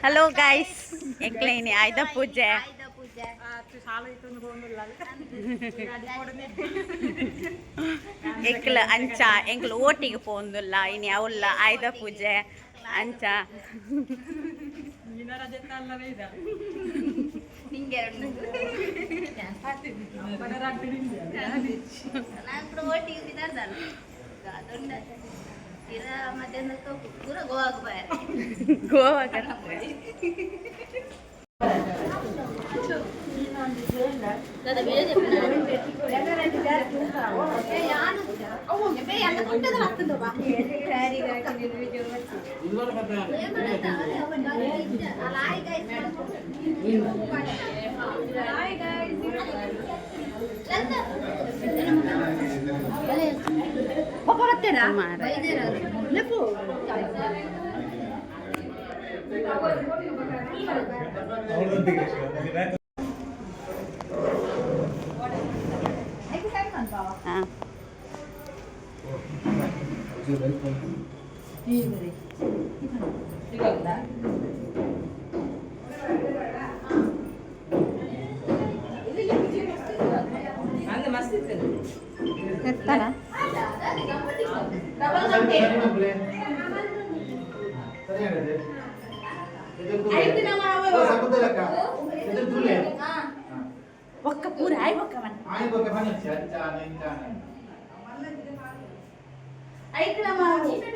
hello guys ಎಂಕ್ಲೇನಿ ಆಯ್ದ ಪೂಜೆ ಎಂಕ್ಲ ಅಂಚ ಎಂಕ್ಲ ಓಟಿಗೆ ಪೋಂದುಲ್ಲ ಇನಿ ಅವಲ್ಲ ಆಯ್ದ ಪೂಜೆ ಅಂಚ ಗೋವಾಗ ఒక్క పూర ఆయి ఒక్క వన్ ఆయి ఒక్క వన్ ಐಕ್ಲ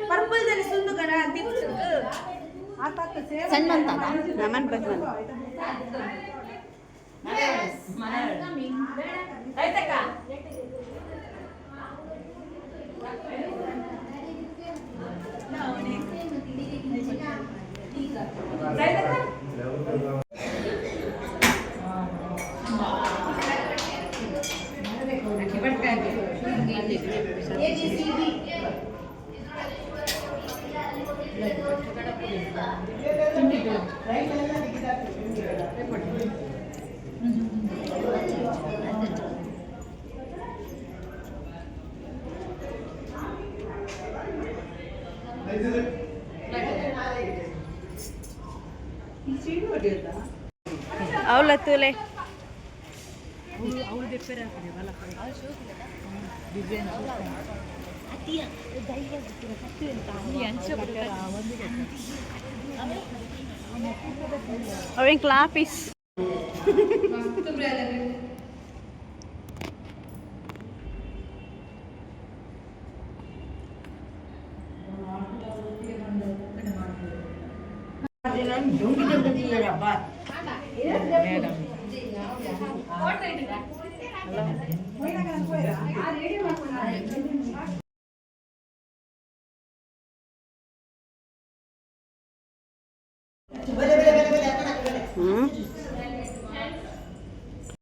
ಪರ್ಪಲ್ ದಲ್ಲಿ ಸುಂದು ಕಣ ತಿತ್ತು ಸಣ್ಣ ಅಂತ ನಮನ್ ಬಗ್ಮನ್ ಐತಕ ಅವಳ ತೂಲೆ ಅವನ್ ಕ್ಲಾಪಿಸ್